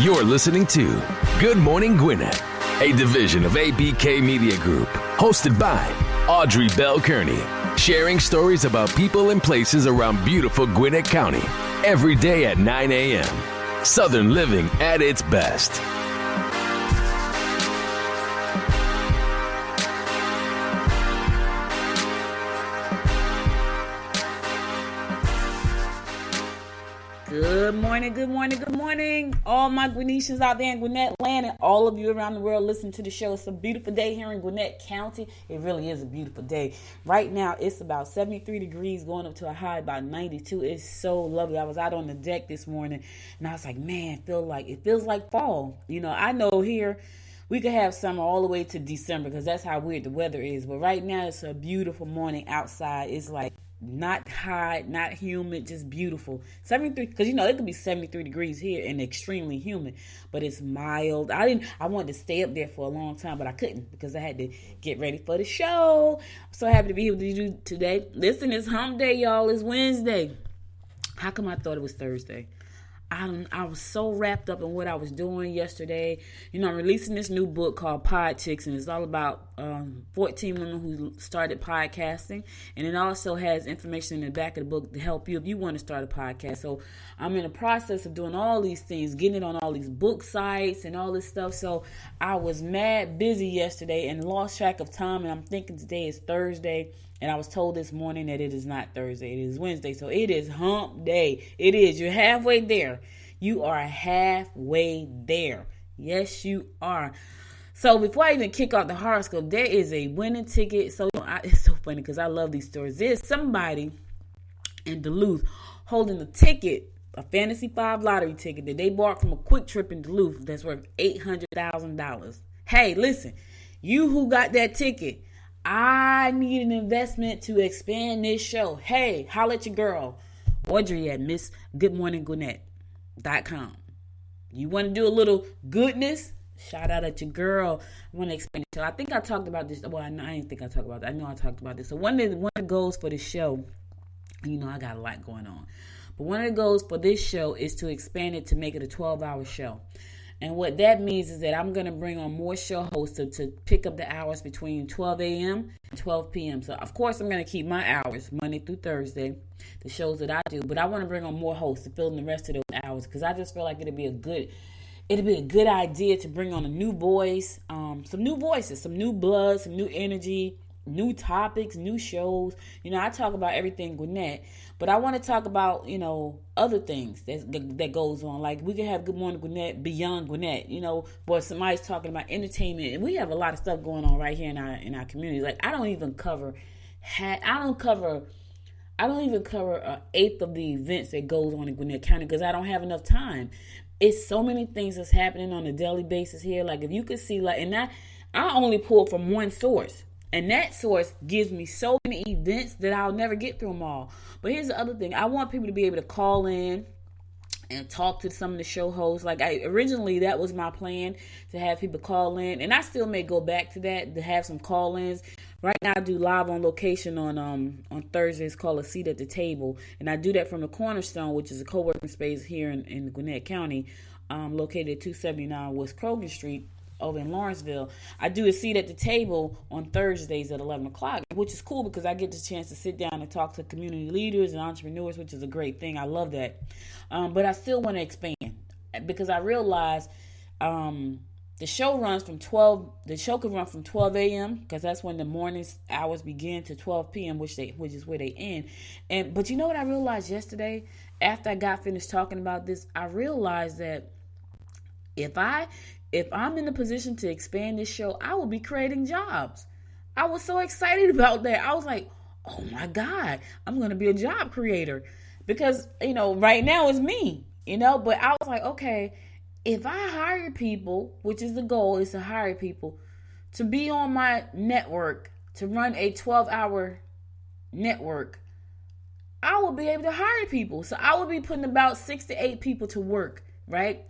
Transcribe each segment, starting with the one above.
You're listening to Good Morning Gwinnett, a division of ABK Media Group, hosted by Audrey Bell Kearney, sharing stories about people and places around beautiful Gwinnett County every day at 9 a.m. Southern living at its best. Good morning, good morning, good morning. All my Gwinnetians out there in Gwinnett land and all of you around the world listen to the show. It's a beautiful day here in Gwinnett County. It really is a beautiful day. Right now, it's about 73 degrees going up to a high about 92. It's so lovely. I was out on the deck this morning and I was like, man, it feels like fall. You know, I know here we could have summer all the way to December because that's how weird the weather is. But right now, it's a beautiful morning outside. It's like not hot, not humid, just beautiful. 73, because you know it could be 73 degrees here and extremely humid, but it's mild. I wanted to stay up there for a long time, but I couldn't because I had to get ready for the show. I'm so happy to be here with you today. Listen, it's hump day, y'all. It's Wednesday. How come I thought it was Thursday? I was so wrapped up in what I was doing yesterday. You know, I'm releasing this new book called Pod Chicks, and it's all about 14 women who started podcasting. And it also has information in the back of the book to help you if you want to start a podcast. So I'm in the process of doing all these things, getting it on all these book sites and all this stuff. So I was mad busy yesterday and lost track of time. And I'm thinking today is Thursday. And I was told this morning that it is not Thursday. It is Wednesday. So it is hump day. It is. You're halfway there. You are halfway there. Yes, you are. So before I even kick off the horoscope, there is a winning ticket. So it's so funny because I love these stories. There's somebody in Duluth holding a ticket, a Fantasy 5 lottery ticket that they bought from a Quick Trip in Duluth that's worth $800,000. Hey, listen, you who got that ticket, I need an investment to expand this show. Hey, holla at your girl, Audrey at MissGoodMorningGwinnett.com. You want to do a little goodness? Shout out at your girl. I want to expand it. So I think I talked about this. Well, I didn't think I talked about that. I know I talked about this. So one of the goals for the show, you know I got a lot going on. But one of the goals for this show is to expand it to make it a 12-hour show. And what that means is that I'm going to bring on more show hosts to pick up the hours between 12 a.m. and 12 p.m. So, of course, I'm going to keep my hours Monday through Thursday, the shows that I do. But I want to bring on more hosts to fill in the rest of those hours because I just feel like it'd be a good idea to bring on a new voice, some new voices, some new blood, some new energy, new topics, new shows. You know, I talk about everything Gwinnett, but I want to talk about, you know, other things that goes on. Like we can have Good Morning Gwinnett beyond Gwinnett, you know, but somebody's talking about entertainment, and we have a lot of stuff going on right here in our community. Like I don't even cover an eighth of the events that goes on in Gwinnett County because I don't have enough time. It's so many things that's happening on a daily basis here. Like if you could see, like, and I only pull from one source. And that source gives me so many events that I'll never get through them all. But here's the other thing. I want people to be able to call in and talk to some of the show hosts. Like originally, that was my plan, to have people call in. And I still may go back to that, to have some call-ins. Right now, I do live on location on Thursdays called A Seat at the Table. And I do that from the Cornerstone, which is a co-working space here in Gwinnett County, located at 279 West Kroger Street, over in Lawrenceville. I do A Seat at the Table on Thursdays at 11 o'clock, which is cool because I get the chance to sit down and talk to community leaders and entrepreneurs, which is a great thing. I love that. But I still want to expand because I realize the show could run from 12 a.m. because that's when the morning hours begin to 12 p.m., which is where they end. But you know what I realized yesterday after I got finished talking about this? I realized that if I'm in a position to expand this show, I will be creating jobs. I was so excited about that. I was like, oh my God, I'm going to be a job creator because, you know, right now it's me, you know, but I was like, okay, if I hire people, which is the goal, is to hire people to be on my network, to run a 12-hour network, I will be able to hire people. So I will be putting about 6 to 8 people to work, right?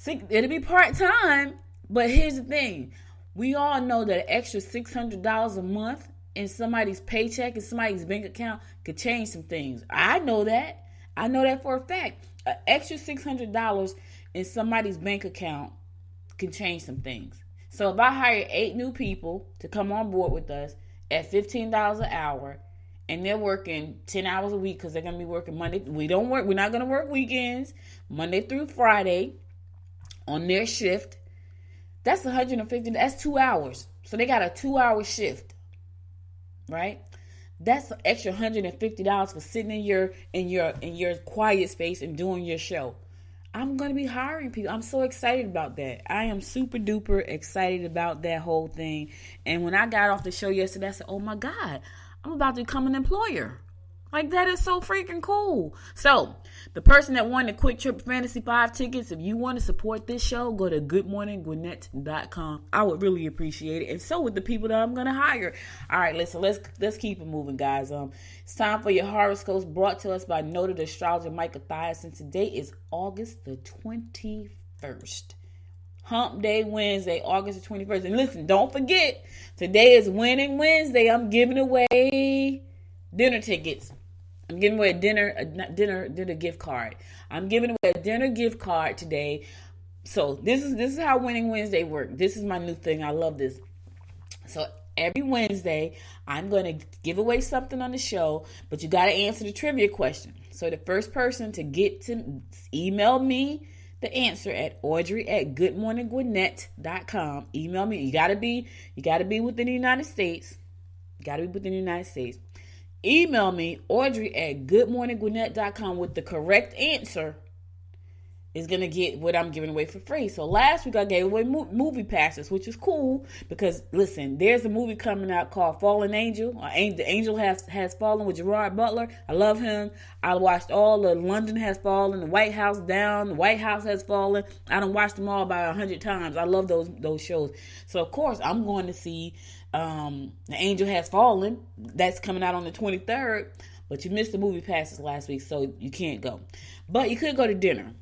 It'll be part-time, but here's the thing. We all know that an extra $600 a month in somebody's paycheck and somebody's bank account could change some things. I know that. I know that for a fact. An extra $600 in somebody's bank account can change some things. So if I hire 8 new people to come on board with us at $15 an hour, and they're working 10 hours a week because they're going to be working Monday. We're not going to work weekends, Monday through Friday on their shift. That's $150. That's 2 hours. So they got a 2-hour shift, right? That's an extra $150 for sitting in your quiet space and doing your show. I'm going to be hiring people. I'm so excited about that. I am super duper excited about that whole thing. And when I got off the show yesterday, I said, oh my God, I'm about to become an employer. Like, that is so freaking cool. So, the person that won the Quick Trip Fantasy 5 tickets, if you want to support this show, go to goodmorninggwinnett.com. I would really appreciate it. And so would the people that I'm going to hire. All right, listen, let's keep it moving, guys. It's time for your horoscopes brought to us by noted astrologer Michael Thias. And today is August the 21st. Hump Day Wednesday, August the 21st. And listen, don't forget, today is Winning Wednesday. I'm giving away dinner tickets. I'm giving away a dinner gift card. I'm giving away a dinner gift card today. So this is how Winning Wednesday works. This is my new thing. I love this. So every Wednesday, I'm going to give away something on the show, but you got to answer the trivia question. So the first person to get to email me the answer at audrey@goodmorninggwinnett.com. Email me. You gotta be within the United States. Email me, audrey@goodmorninggwinnett.com, with the correct answer is going to get what I'm giving away for free. So last week I gave away movie passes, which is cool because, listen, there's a movie coming out called Fallen Angel. The Angel has Fallen with Gerard Butler. I love him. I watched all the London Has Fallen, the White House Down, the White House Has Fallen. I done watched them all about 100 times. I love those shows. So, of course, I'm going to see The Angel Has Fallen. That's coming out on the 23rd. But you missed the movie passes last week, so you can't go. But you could go to dinner.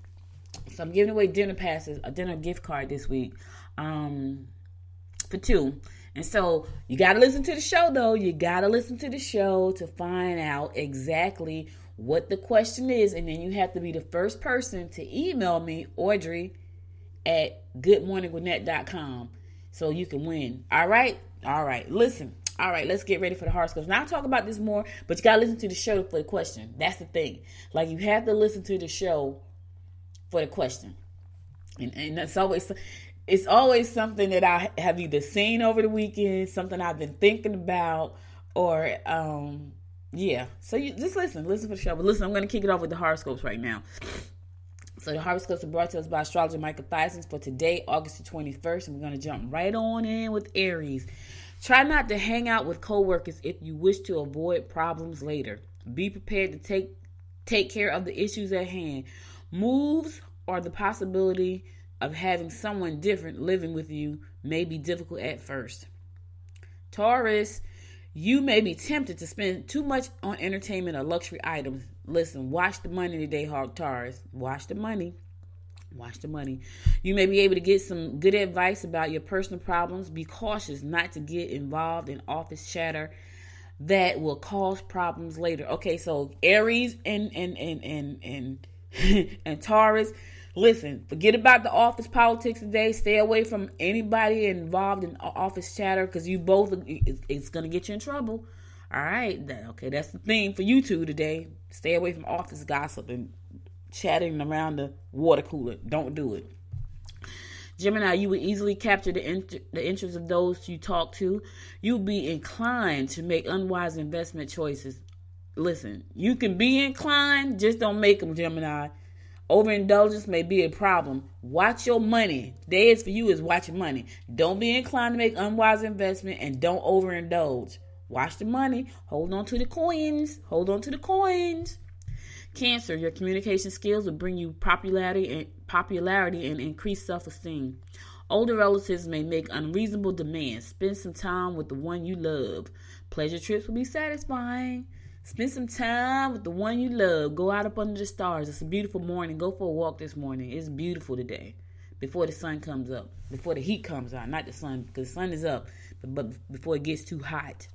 So I'm giving away dinner passes, a dinner gift card this week for 2. And so you got to listen to the show, though. You got to listen to the show to find out exactly what the question is. And then you have to be the first person to email me, audrey@goodmorninggwinnett.com, so you can win. All right? All right. Listen. All right, let's get ready for the horoscopes. Now, I'll talk about this more, but you got to listen to the show for the question. That's the thing. Like, you have to listen to the show for the question. And that's it's always something that I have either seen over the weekend, something I've been thinking about, or yeah. So you just listen for the show. But listen, I'm going to kick it off with the horoscopes right now. So the horoscopes are brought to us by astrologer Michael Thias for today, August the 21st, and we're going to jump right on in with Aries. Try not to hang out with coworkers if you wish to avoid problems later. Be prepared to take care of the issues at hand. Moves or the possibility of having someone different living with you may be difficult at first. Taurus, you may be tempted to spend too much on entertainment or luxury items. Listen, watch the money today, Taurus. Watch the money. Watch the money. You may be able to get some good advice about your personal problems. Be cautious not to get involved in office chatter that will cause problems later. Okay, so Aries and Taurus, listen, forget about the office politics today. Stay away from anybody involved in office chatter, because you both, it's going to get you in trouble. All right, okay, that's the theme for you two today. Stay away from office gossip and chatting around the water cooler. Don't do it. Gemini, you will easily capture the interest of those you talk to. You'll be inclined to make unwise investment choices. Listen, you can be inclined, just don't make them, Gemini. Overindulgence may be a problem. Watch your money. Today is for you is watch your money. Don't be inclined to make unwise investment, and don't overindulge. Watch the money. Hold on to the coins. Hold on to the coins. Cancer, your communication skills will bring you popularity and increased self-esteem. Older relatives may make unreasonable demands. Spend some time with the one you love. Pleasure trips will be satisfying. Spend some time with the one you love. Go out up under the stars. It's a beautiful morning. Go for a walk this morning. It's beautiful today. Before the sun comes up. Before the heat comes out. Not the sun, because the sun is up. But before it gets too hot.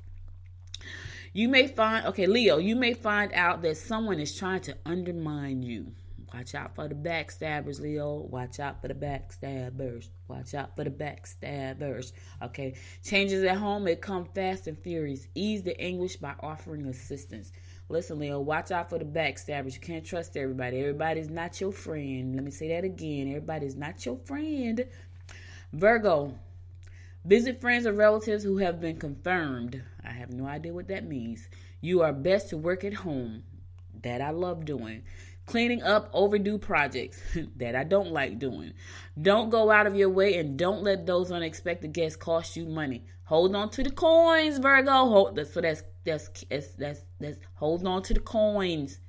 Leo, you may find out that someone is trying to undermine you. Watch out for the backstabbers, Leo. Watch out for the backstabbers. Watch out for the backstabbers. Okay. Changes at home, it come fast and furious. Ease the anguish by offering assistance. Listen, Leo, watch out for the backstabbers. You can't trust everybody. Everybody's not your friend. Let me say that again. Everybody's not your friend. Virgo, visit friends or relatives who have been confirmed. I have no idea what that means. You are best to work at home. That I love doing. Cleaning up overdue projects that I don't like doing. Don't go out of your way and don't let those unexpected guests cost you money. Hold on to the coins, Virgo. That's hold on to the coins.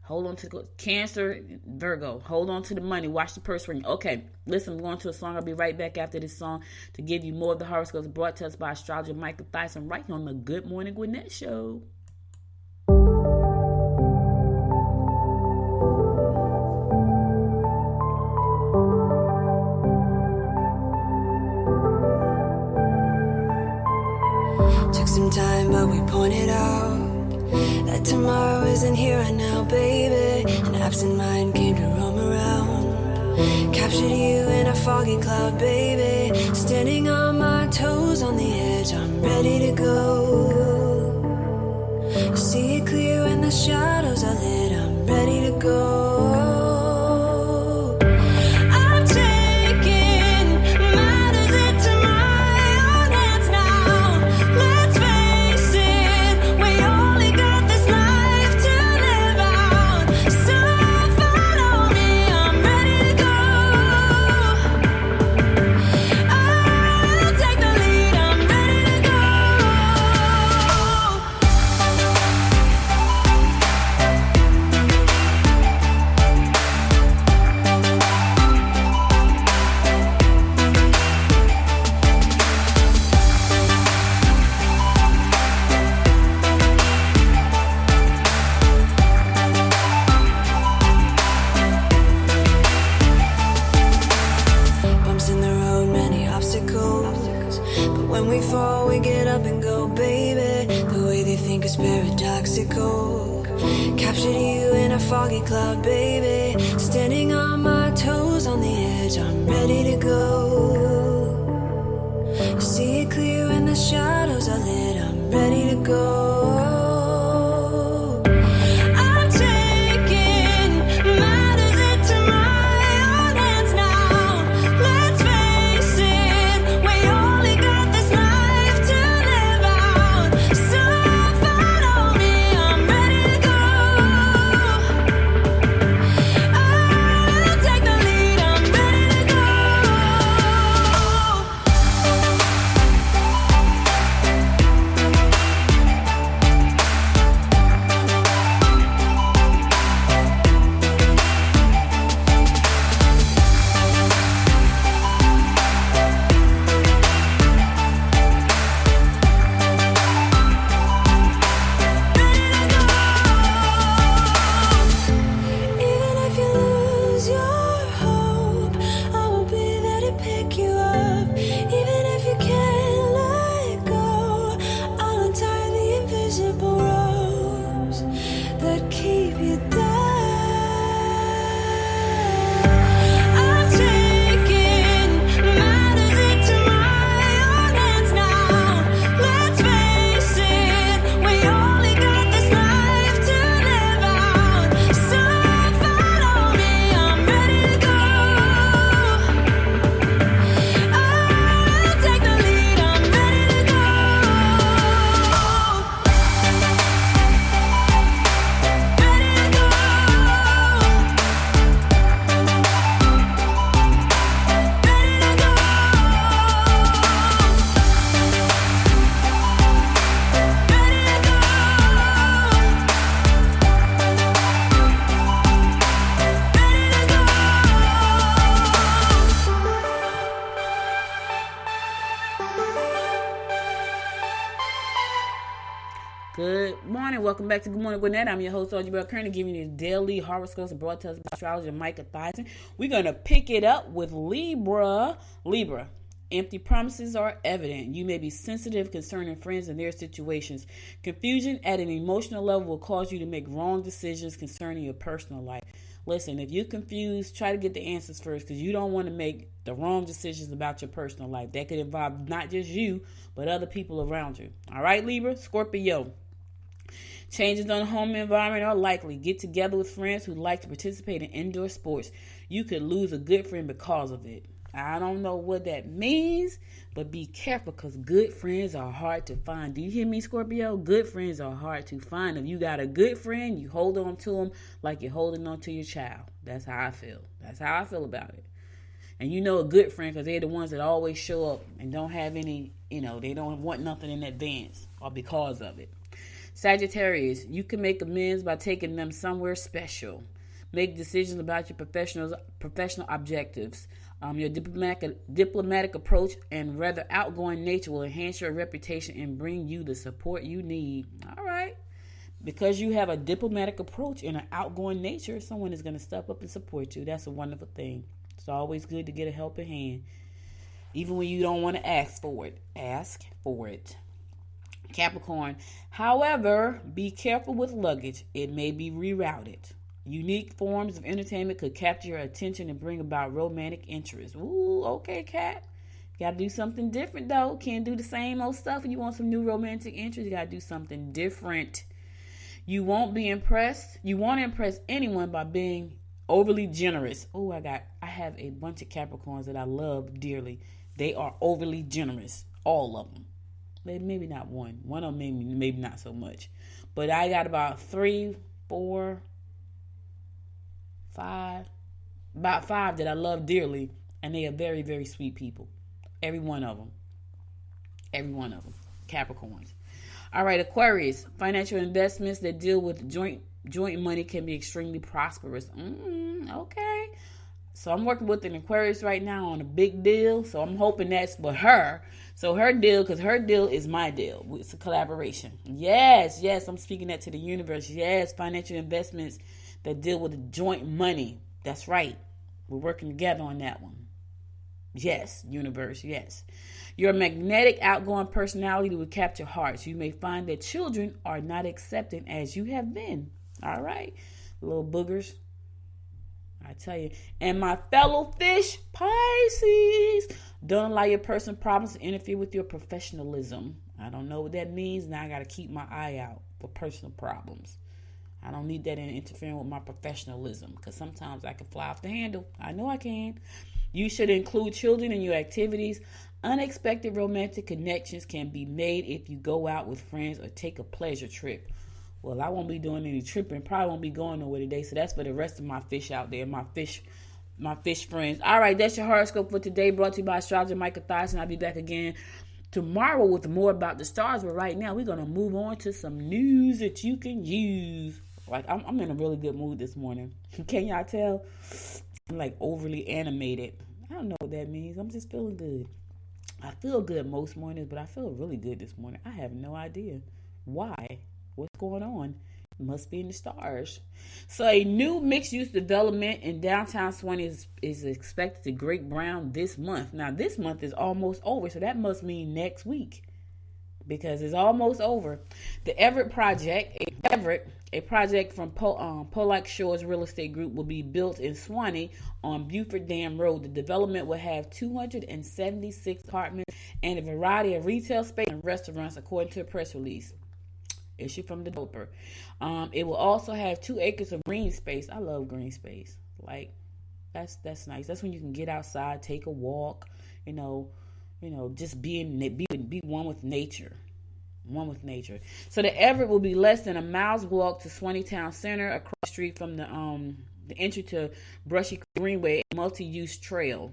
Hold on to the Cancer, Virgo. Hold on to the money. Watch the purse ring. Okay, listen, I'm going to a song. I'll be right back after this song to give you more of the horoscopes brought to us by astrologer Michael Thyssen right here on the Good Morning Gwinnett Show. Took some time, but we pointed out that tomorrow isn't here right now, baby. An absent mind came to roam around. Captured you in a foggy cloud, baby. Standing on my toes on the edge, I'm ready to go. See it clear when the shadows are lit, I'm ready to go. Captured you in a foggy cloud, baby. Standing on my toes on the edge, I'm ready to go. See it clear when the shadows are lit, I'm ready to go. Good morning. Welcome back to Good Morning Gwinnett. I'm your host, Audrey Bell, currently giving you the daily horoscopes brought to us by astrologer Michael Thyssen. We're going to pick it up with Libra. Libra. Empty promises are evident. You may be sensitive concerning friends and their situations. Confusion at an emotional level will cause you to make wrong decisions concerning your personal life. Listen, if you're confused, try to get the answers first, because you don't want to make the wrong decisions about your personal life. That could involve not just you, but other people around you. All right, Libra? Scorpio. Changes on the home environment are likely. Get together with friends who like to participate in indoor sports. You could lose a good friend because of it. I don't know what that means, but be careful, because good friends are hard to find. Do you hear me, Scorpio? Good friends are hard to find. If you got a good friend, you hold on to them like you're holding on to your child. That's how I feel. That's how I feel about it. And you know a good friend, because they're the ones that always show up and don't have any, they don't want nothing in advance or because of it. Sagittarius, you can make amends by taking them somewhere special. Make decisions about your professional objectives. Your diplomatic approach and rather outgoing nature will enhance your reputation and bring you the support you need. All right. Because you have a diplomatic approach and an outgoing nature, someone is going to step up and support you. That's a wonderful thing. It's always good to get a helping hand. Even when you don't want to ask for it. Ask for it. Capricorn, however, be careful with luggage. It may be rerouted. Unique forms of entertainment could capture your attention and bring about romantic interest. Ooh, okay, Cat. You got to do something different, though. Can't do the same old stuff. If you want some new romantic interest, you got to do something different. You won't be impressed. You won't impress anyone by being overly generous. Oh, I have a bunch of Capricorns that I love dearly. They are overly generous. All of them. Maybe not one. One of them maybe not so much. But I got about 3, 4, 5. About 5 that I love dearly. And they are very, very sweet people. Every one of them. Every one of them. Capricorns. All right, Aquarius. Financial investments that deal with joint money can be extremely prosperous. Okay. So I'm working with an Aquarius right now on a big deal. So I'm hoping that's for her. So her deal, because her deal is my deal. It's a collaboration. Yes, I'm speaking that to the universe. Yes, financial investments that deal with joint money. That's right. We're working together on that one. Yes, universe, yes. Your magnetic, outgoing personality will capture hearts. You may find that children are not accepting as you have been. All right, little boogers. I tell you. And my fellow fish, Pisces, don't allow your personal problems to interfere with your professionalism. I don't know what that means. Now I got to keep my eye out for personal problems. I don't need that interfering with my professionalism, because sometimes I can fly off the handle. I know I can. You should include children in your activities. Unexpected romantic connections can be made if you go out with friends or take a pleasure trip. Well, I won't be doing any tripping. Probably won't be going nowhere today. So that's for the rest of my fish out there, my fish friends. All right, that's your horoscope for today, brought to you by astrologer Michael Thyssen. I'll be back again tomorrow with more about the stars. But right now, we're going to move on to some news that you can use. Like, I'm in a really good mood this morning. Can y'all tell? I'm like overly animated. I don't know what that means. I'm just feeling good. I feel good most mornings, but I feel really good this morning. I have no idea why. What's going on? It must be in the stars. So a new mixed-use development in downtown Swanee is expected to break ground this month. Now, this month is almost over, so that must mean next week, because it's almost over. The Everett project, a project from Pollock Shores Real Estate Group, will be built in Swanee on Buford Dam Road. The development will have 276 apartments and a variety of retail space and restaurants, according to a press release issued from the developer. It will also have 2 acres of green space. I love green space. Like, that's nice. That's when you can get outside, take a walk, just be one with nature. One with nature. So the Everett will be less than a mile's walk to Swanee Town Center, across the street from the entry to Brushy Greenway, a multi-use trail.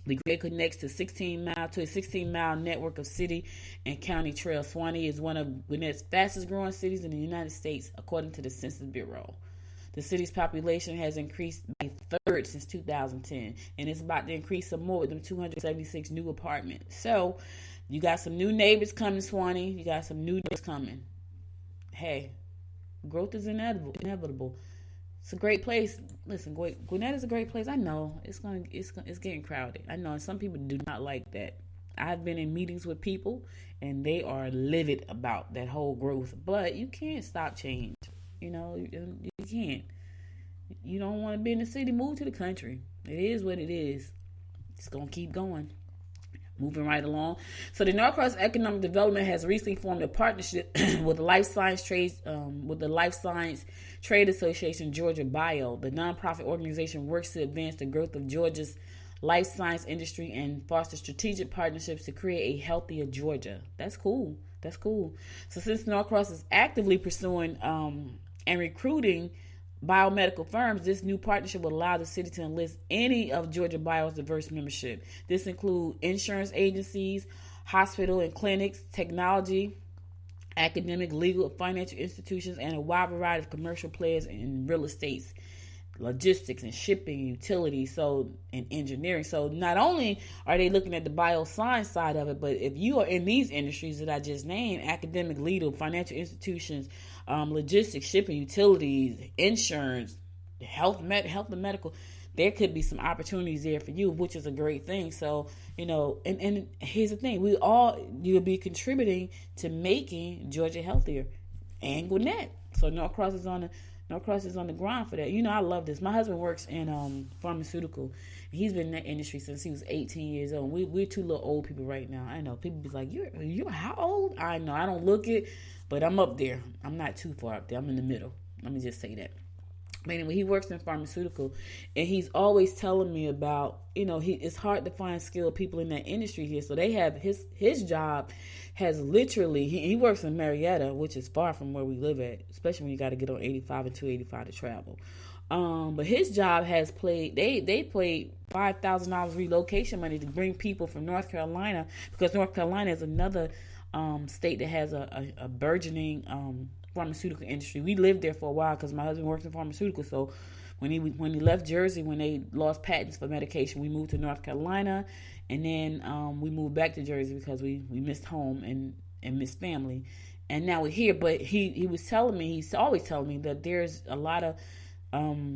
The grade connects to a 16-mile network of city and county trails. Swanee is one of Gwinnett's fastest growing cities in the United States, according to the Census Bureau. The city's population has increased by a third since 2010, and it's about to increase some more with them 276 new apartments. So you got some new neighbors coming, Swanee. You got some new neighbors coming. Hey, growth is inevitable. It's a great place. Listen, Gwinnett is a great place. I know it's getting crowded. I know, and some people do not like that. I've been in meetings with people, and they are livid about that whole growth. But you can't stop change. You can't. you don't want to be in the city, move to the country. It is what it is. It's going to keep going. Moving right along. So the Norcross Economic Development has recently formed a partnership with the Life Science Trade Association Georgia Bio. The nonprofit organization works to advance the growth of Georgia's life science industry and foster strategic partnerships to create a healthier Georgia. That's cool. That's cool. So since Norcross is actively pursuing and recruiting biomedical firms, this new partnership will allow the city to enlist any of Georgia Bio's diverse membership. This includes insurance agencies, hospital and clinics, technology, academic, legal, financial institutions, and a wide variety of commercial players in real estate, logistics and shipping, utilities, and engineering. So not only are they looking at the bioscience side of it, but if you are in these industries that I just named, academic, legal, financial institutions, logistics, shipping, utilities, insurance, health and medical, there could be some opportunities there for you, which is a great thing. So, and here's the thing, you'll be contributing to making Georgia healthier and Gwinnett. So Norcross is on the grind for that. I love this. My husband works in pharmaceutical. He's been in that industry since he was 18 years old. We're two little old people right now. I know people be like, you're how old? I know, I don't look it, but I'm up there. I'm not too far up there. I'm in the middle. Let me just say that. But anyway, he works in pharmaceutical, and he's always telling me about, it's hard to find skilled people in that industry here. So they have his job has literally, he works in Marietta, which is far from where we live at, especially when you got to get on 85 and 285 to travel. But his job has played, they played $5,000 relocation money to bring people from North Carolina, because North Carolina is another state that has a burgeoning pharmaceutical industry. We lived there for a while because my husband works in pharmaceutical. So when he left Jersey, when they lost patents for medication, we moved to North Carolina, and then we moved back to Jersey because we missed home and missed family, and now we're here. But he's always telling me that there's a lot of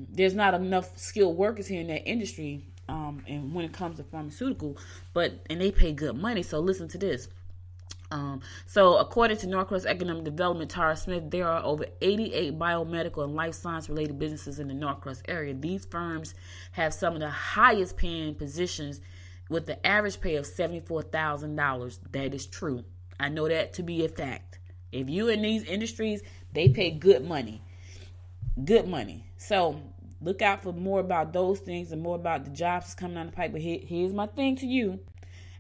there's not enough skilled workers here in that industry, and when it comes to pharmaceutical, and they pay good money. So listen to this. So according to Norcross Economic Development, Tara Smith, there are over 88 biomedical and life science related businesses in the Norcross area. These firms have some of the highest paying positions with the average pay of $74,000. That is true. I know that to be a fact. If you're in these industries, they pay good money. Good money. So look out for more about those things and more about the jobs coming down the pipe. But here's my thing to you.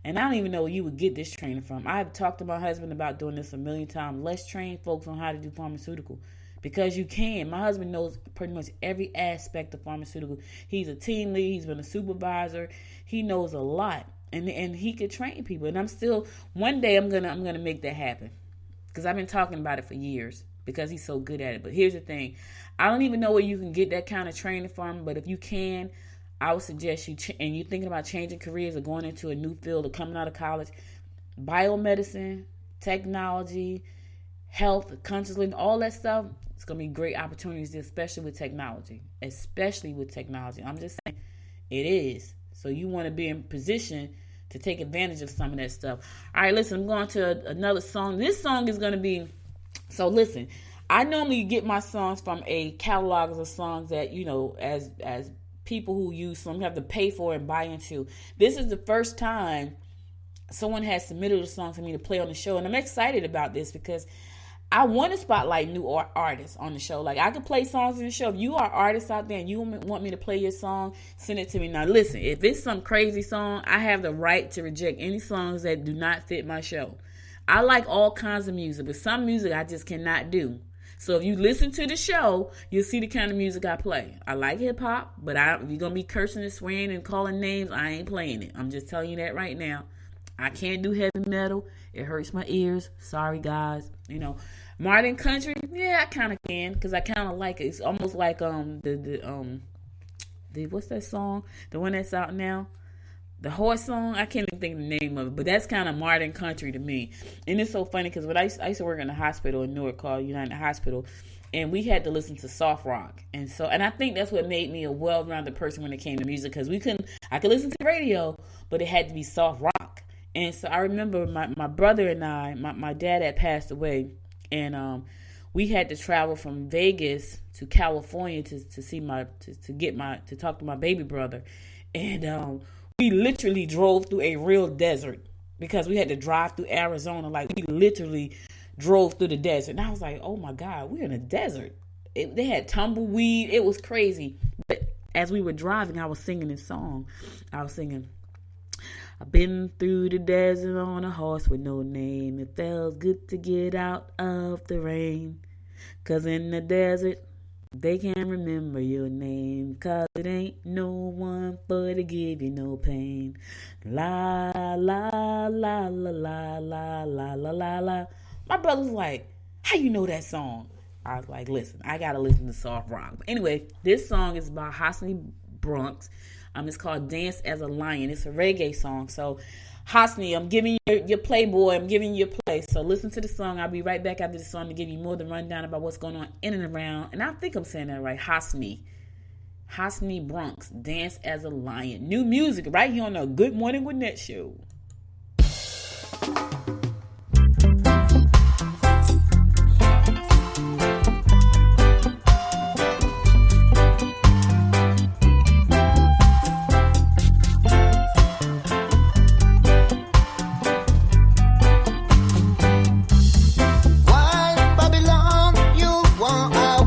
And I don't even know where you would get this training from. I've talked to my husband about doing this a million times. Let's train folks on how to do pharmaceutical, because you can. My husband knows pretty much every aspect of pharmaceutical. He's a team lead. He's been a supervisor. He knows a lot, and he could train people. And one day I'm gonna make that happen, because I've been talking about it for years, because he's so good at it. But here's the thing. I don't even know where you can get that kind of training from, but if you can, I would suggest you, and you're thinking about changing careers or going into a new field or coming out of college, biomedicine, technology, health, conscious living, all that stuff, it's going to be great opportunities, especially with technology. I'm just saying it is. So you want to be in position to take advantage of some of that stuff. All right, listen, I'm going to another song. This song is going to be, so listen, I normally get my songs from a catalog of songs that, as people who use some have to pay for and buy into. This is the first time someone has submitted a song to me to play on the show, and I'm excited about this because I want to spotlight new artists on the show. Like, I can play songs in the show. If you are artists out there and you want me to play your song, send it to me. Now listen, if it's some crazy song, I have the right to reject any songs that do not fit my show. I like all kinds of music, but some music I just cannot do. So if you listen to the show, you'll see the kind of music I play. I like hip hop, but if you're going to be cursing and swearing and calling names, I ain't playing it. I'm just telling you that right now. I can't do heavy metal. It hurts my ears. Sorry, guys. Modern country, yeah, I kind of can, because I kind of like it. It's almost like the what's that song? The one that's out now? The horse song, I can't even think of the name of it, but that's kind of modern country to me. And it's so funny because when I used to work in a hospital in Newark called United Hospital, and we had to listen to soft rock. And I think that's what made me a well-rounded person when it came to music, because I could listen to radio, but it had to be soft rock. And so I remember my brother and I, my dad had passed away, and we had to travel from Vegas to California to see to talk to my baby brother. And we literally drove through a real desert because we had to drive through Arizona. Like, we literally drove through the desert. And I was like, oh my God, we're in a desert. They had tumbleweed. It was crazy. But as we were driving, I was singing this song. I was singing, I've been through the desert on a horse with no name. It felt good to get out of the rain. 'Cause in the desert, they can't remember your name. 'Cause it ain't no one for to give you no pain. La, la, la, la, la, la, la, la, la, la. My brother's like, how you know that song? I was like, listen, I got to listen to soft rock. But anyway, this song is by Hosni Bronx. It's called Dance as a Lion. It's a reggae song. So, Hosni, I'm giving you your Playboy. I'm giving you your play. So listen to the song. I'll be right back after the song to give you more of the rundown about what's going on in and around. And I think I'm saying that right. Hosni Bronx, Dance as a Lion. New music right here on the Good Morning Gwinnett show. Why Babylon, you want our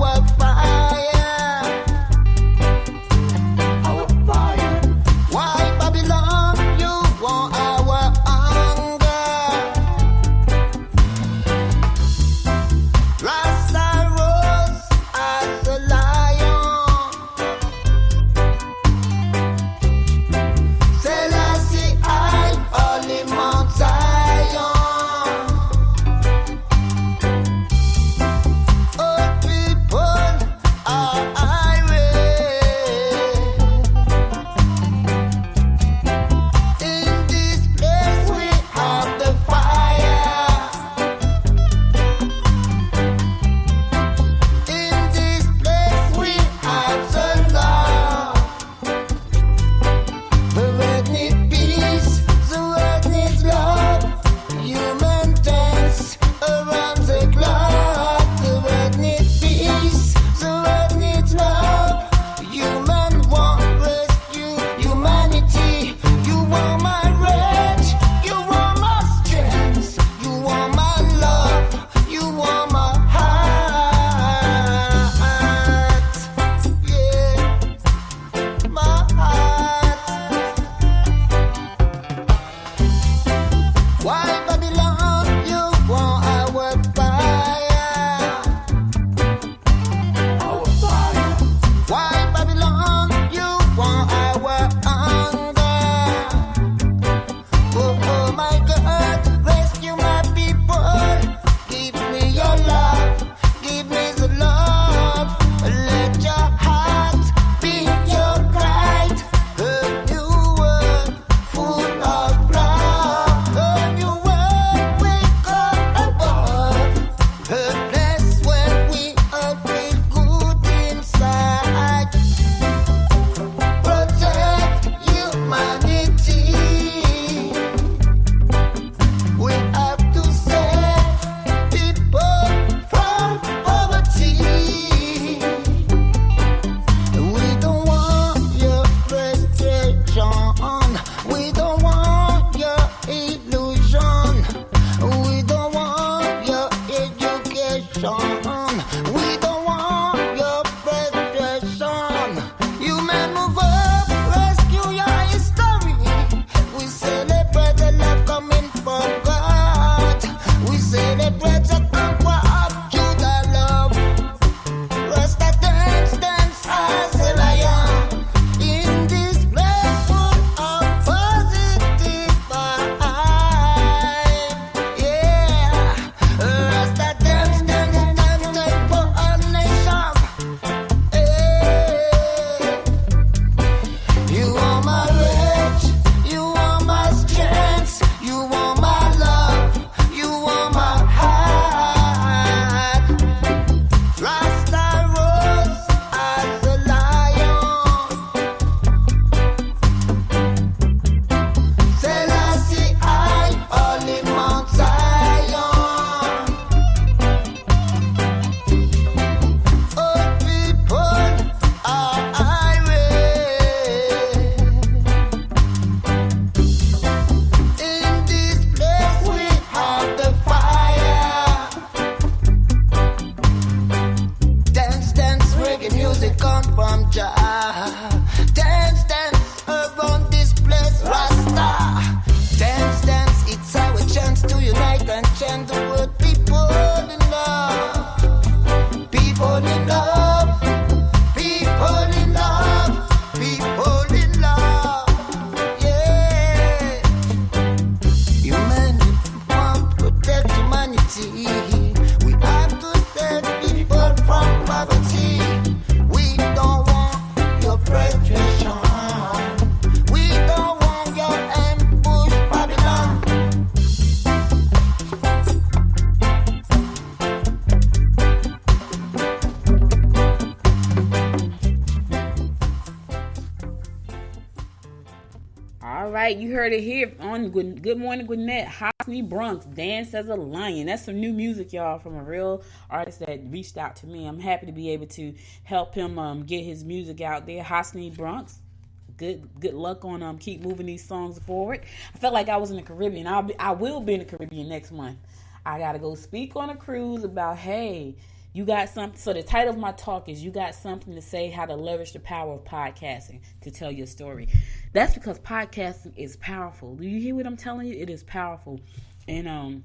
can chant the word people in love. People in love. People in love. People in love. Yeah. Humanity want to protect humanity. We have to save people from poverty. We don't want your frustration. We don't want your ambush Babylon. All right, you heard it here on Good Morning Gwinnett. Hosni Bronx, Dance as a Lion. That's some new music, y'all, from a real artist that reached out to me. I'm happy to be able to help him get his music out there. Hosni Bronx, good luck on keep moving these songs forward. I felt like I was in the Caribbean. I will be in the Caribbean next month. I got to go speak on a cruise about, hey, you got something. So the title of my talk is, you got something to say, how to leverage the power of podcasting to tell your story. That's because podcasting is powerful. Do you hear what I'm telling you? It is powerful. And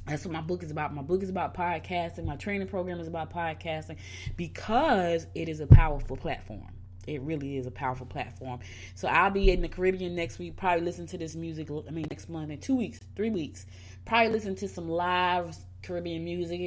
that's what my book is about. My book is about podcasting. My training program is about podcasting because it is a powerful platform. It really is a powerful platform. So I'll be in the Caribbean next week, probably listen to this music, next month, in 2 weeks, 3 weeks. Probably listen to some live Caribbean music,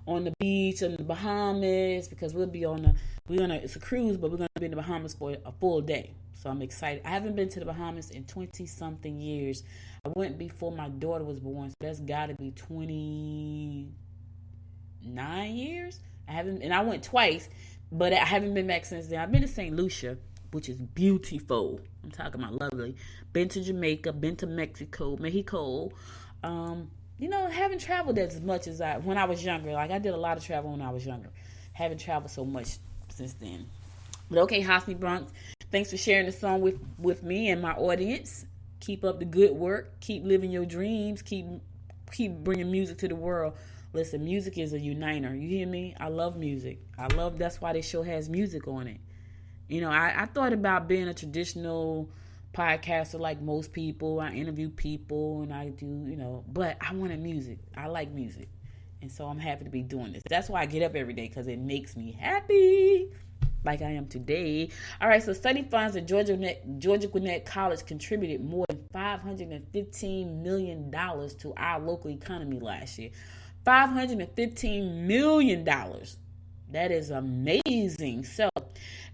on the beach in the Bahamas, because it's a cruise, but we're going to be in the Bahamas for a full day. So I'm excited. I haven't been to the Bahamas in 20-something years. I went before my daughter was born, so that's got to be 29 years. I went twice, but I haven't been back since then. I've been to St. Lucia, which is beautiful. I'm talking about lovely. Been to Jamaica, been to Mexico. Haven't traveled as much as when I was younger. Like, I did a lot of travel when I was younger. Haven't traveled so much since then. But okay, Hosni Bronx, thanks for sharing the song with me and my audience. Keep up the good work. Keep living your dreams. Keep bringing music to the world. Listen, music is a uniter. You hear me? I love music. That's why this show has music on it. I thought about being a traditional podcaster like most people. I interview people and I do, but I wanted music. I like music. And so I'm happy to be doing this. That's why I get up every day, because it makes me happy, like I am today. All right, so study funds at Georgia Gwinnett College contributed more than $515 million to our local economy last year. $515 million. That is amazing. So,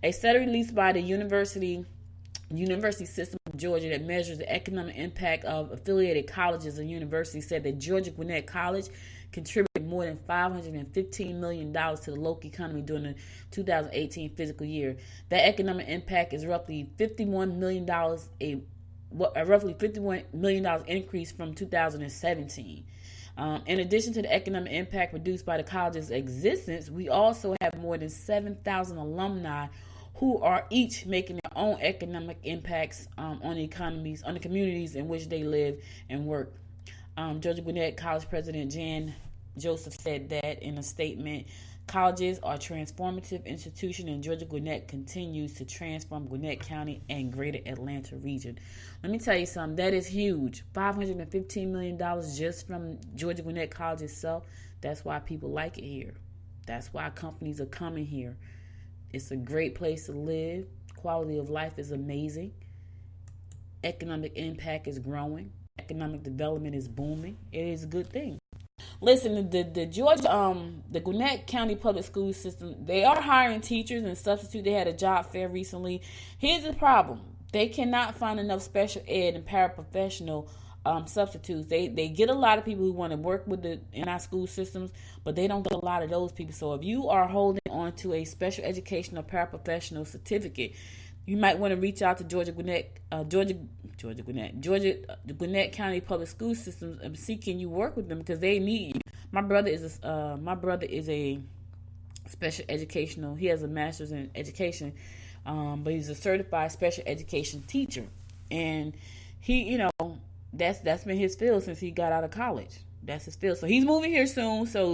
a study released by the University System of Georgia that measures the economic impact of affiliated colleges and universities said that Georgia Gwinnett College contributed more than $515 million to the local economy during the 2018 fiscal year. That economic impact is roughly $51 million, a roughly $51 million increase from 2017. In addition to the economic impact produced by the college's existence, we also have more than 7,000 alumni who are each making their own economic impacts on the communities in which they live and work. Georgia Gwinnett College President Jan Joseph said that in a statement. Colleges are transformative institution, and Georgia Gwinnett continues to transform Gwinnett County and Greater Atlanta region. Let me tell you something, that is huge. $515 million just from Georgia Gwinnett College itself. That's why people like it here. That's why companies are coming here. It's a great place to live. Quality of life is amazing. Economic impact is growing. Economic development is booming. It is a good thing. Listen, the Georgia, the Gwinnett County Public School System, they are hiring teachers and substitutes. They had a job fair recently. Here's the problem. They cannot find enough special ed and paraprofessional substitutes. They get a lot of people who want to work in our school systems, but they don't get a lot of those people. So if you are holding on to a special educational paraprofessional certificate, you might want to reach out to Georgia Gwinnett County Public School Systems and see, can you work with them, because they need you. My brother is a special educational. He has a master's in education, but he's a certified special education teacher, and he, that's been his field since he got out of college. That's his field. So he's moving here soon. So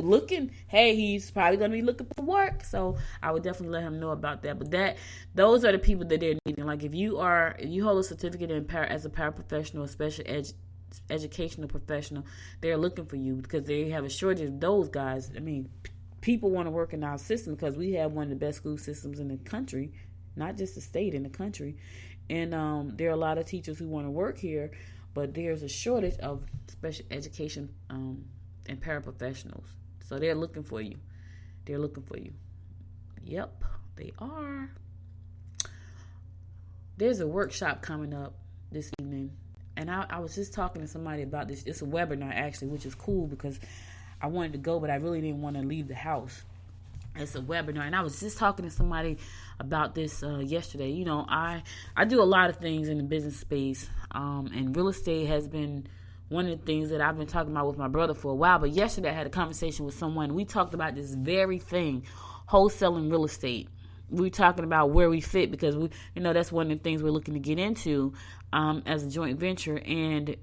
he's probably going to be looking for work. So I would definitely let him know about that. But those are the people that they're needing. Like if you hold a certificate as a paraprofessional, special educational professional, they're looking for you because they have a shortage of those guys. I mean, people want to work in our system because we have one of the best school systems in the country, not just the state, in the country. And there are a lot of teachers who want to work here, but there's a shortage of special education and paraprofessionals. So they're looking for you. They're looking for you. Yep, they are. There's a workshop coming up this evening. And I was just talking to somebody about this. It's a webinar, actually, which is cool because I wanted to go, but I really didn't want to leave the house. It's a webinar. And I was just talking to somebody about this yesterday. You know, I do a lot of things in the business space. And real estate has been one of the things that I've been talking about with my brother for a while. But yesterday I had a conversation with someone. We talked about this very thing, wholesaling real estate. We're talking about where we fit because that's one of the things we're looking to get into as a joint venture. And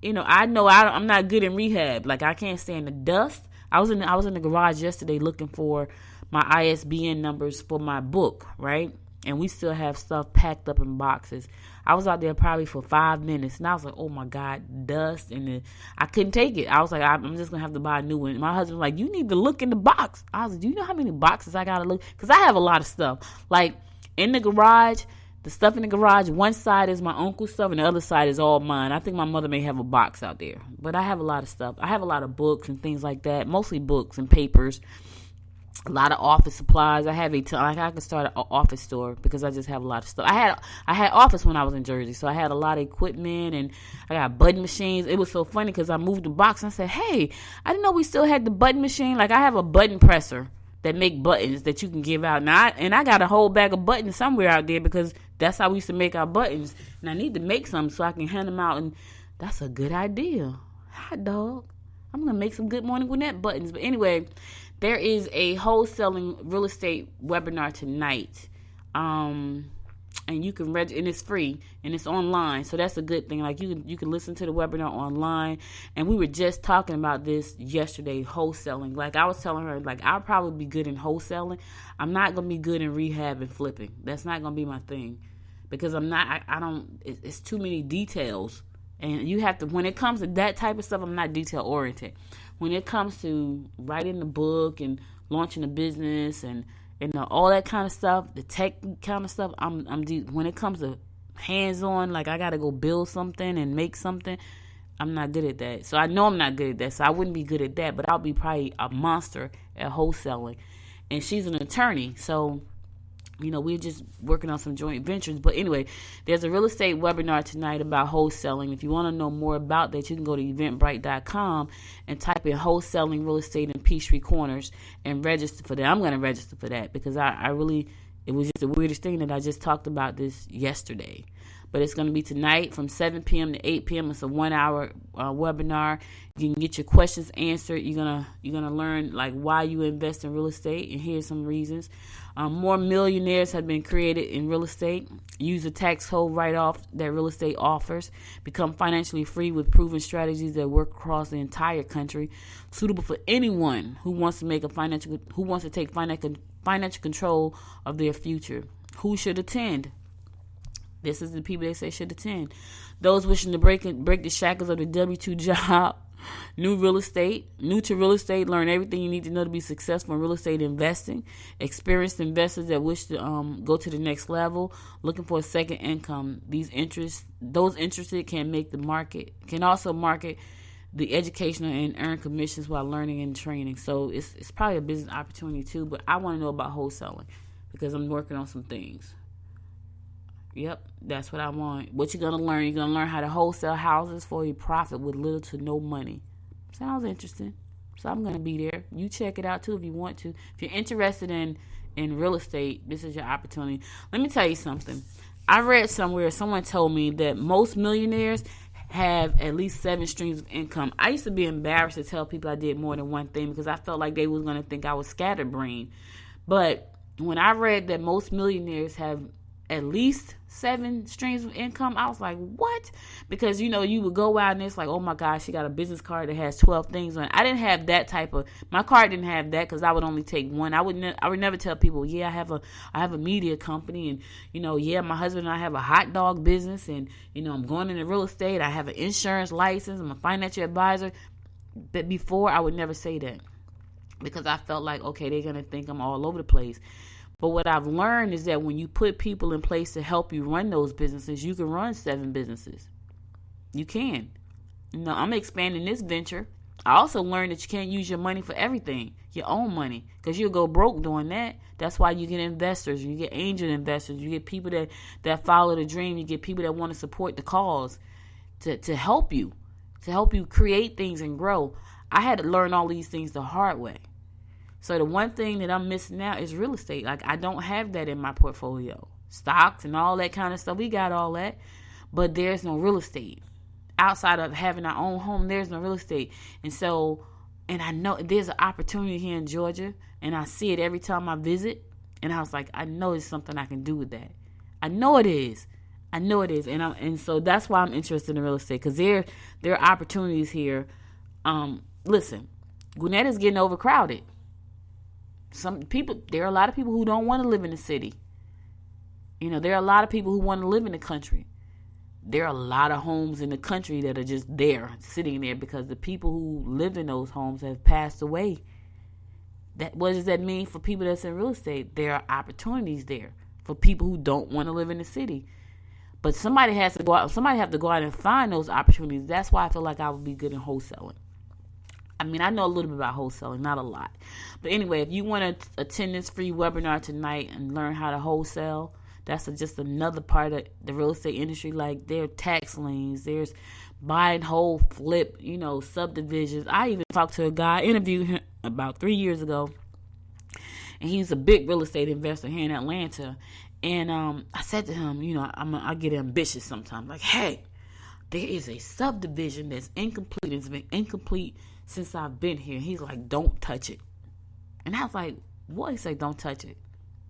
I'm not good in rehab. Like, I can't stand the dust. I was in the garage yesterday looking for my ISBN numbers for my book, right? And we still have stuff packed up in boxes. I was out there probably for 5 minutes, and I was like, oh my God, dust. And I couldn't take it. I was like, I'm just going to have to buy a new one. My husband was like, you need to look in the box. I was like, do you know how many boxes I got to look? Because I have a lot of stuff. Like, in the garage, the stuff in the garage, one side is my uncle's stuff, and the other side is all mine. I think my mother may have a box out there. But I have a lot of stuff. I have a lot of books and things like that, mostly books and papers. A lot of office supplies. I can start an office store because I just have a lot of stuff. I had office when I was in Jersey, so I had a lot of equipment and I got button machines. It was so funny because I moved the box and I said, hey, I didn't know we still had the button machine. Like, I have a button presser that make buttons that you can give out. Now, I got a whole bag of buttons somewhere out there because that's how we used to make our buttons. And I need to make some so I can hand them out. And that's a good idea. Hot dog. I'm going to make some Good Morning Gwinnett buttons. But anyway, there is a wholesaling real estate webinar tonight. And you can register, and it's free, and it's online. So that's a good thing. Like, you can listen to the webinar online. And we were just talking about this yesterday, wholesaling. Like, I was telling her, like, I'll probably be good in wholesaling. I'm not going to be good in rehab and flipping. That's not going to be my thing. Because it's too many details. And you have to, when it comes to that type of stuff, I'm not detail oriented. When it comes to writing the book and launching a business and all that kind of stuff, the tech kind of stuff, I'm deep. When it comes to hands-on, like I got to go build something and make something, I'm not good at that. So I know I'm not good at that. So I wouldn't be good at that, but I'll be probably a monster at wholesaling. And she's an attorney, so we're just working on some joint ventures. But anyway, there's a real estate webinar tonight about wholesaling. If you want to know more about that, you can go to eventbrite.com and type in wholesaling real estate in Peachtree Corners and register for that. I'm going to register for that because it was just the weirdest thing that I just talked about this yesterday. But it's going to be tonight from 7 p.m. to 8 p.m. It's a 1-hour webinar. You can get your questions answered. You're gonna learn like why you invest in real estate, and here's some reasons. More millionaires have been created in real estate. Use the tax code write-off that real estate offers. Become financially free with proven strategies that work across the entire country. Suitable for anyone who wants to take financial control of their future. Who should attend? This is the people they say should attend. Those wishing to break the shackles of the W-2 job. New to real estate, learn everything you need to know to be successful in real estate investing. Experienced investors that wish to go to the next level, looking for a second income. Those interested can also market the educational and earn commissions while learning and training. So it's probably a business opportunity too, but I want to know about wholesaling because I'm working on some things. Yep, that's what I want. What you're going to learn? You're going to learn how to wholesale houses for a profit with little to no money. Sounds interesting. So I'm going to be there. You check it out too if you want to. If you're interested in real estate, this is your opportunity. Let me tell you something. I read somewhere, someone told me that most millionaires have at least 7 streams of income. I used to be embarrassed to tell people I did more than one thing because I felt like they was going to think I was scatterbrained. But when I read that most millionaires have at least 7 streams of income. I was like, what? Because, you would go out and it's like, oh my gosh, she got a business card that has 12 things on it. I didn't have that my card didn't have that because I would only take one. I would never tell people, yeah, I have a media company and, yeah, my husband and I have a hot dog business and, I'm going into real estate. I have an insurance license. I'm a financial advisor. But before, I would never say that because I felt like, okay, they're going to think I'm all over the place. But what I've learned is that when you put people in place to help you run those businesses, you can run 7 businesses. You can. I'm expanding this venture. I also learned that you can't use your money for everything, your own money, because you'll go broke doing that. That's why you get investors, you get angel investors, you get people that follow the dream, you get people that want to support the cause to help you create things and grow. I had to learn all these things the hard way. So the one thing that I'm missing now is real estate. Like, I don't have that in my portfolio. Stocks and all that kind of stuff, we got all that. But there's no real estate. Outside of having our own home, there's no real estate. And I know there's an opportunity here in Georgia, and I see it every time I visit. And I was like, I know it's something I can do with that. I know it is. And so that's why I'm interested in real estate, because there are opportunities here. Listen, Gwinnett is getting overcrowded. There are a lot of people who don't want to live in the city. There are a lot of people who want to live in the country. There are a lot of homes in the country that are just there, sitting there, because the people who live in those homes have passed away. What does that mean for people that's in real estate? There are opportunities there for people who don't want to live in the city. But somebody has to go out and find those opportunities. That's why I feel like I would be good in wholesaling. I mean, I know a little bit about wholesaling, not a lot. But anyway, if you want to attend this free webinar tonight and learn how to wholesale, that's just another part of the real estate industry. Like, there are tax liens, there's buy and hold, flip, subdivisions. I even talked to a guy, interviewed him about 3 years ago, and he's a big real estate investor here in Atlanta. And I said to him, I get ambitious sometimes. Like, hey, there is a subdivision that's incomplete. It's been incomplete since I've been here. He's like, don't touch it. And I was like, what? He said, don't touch it.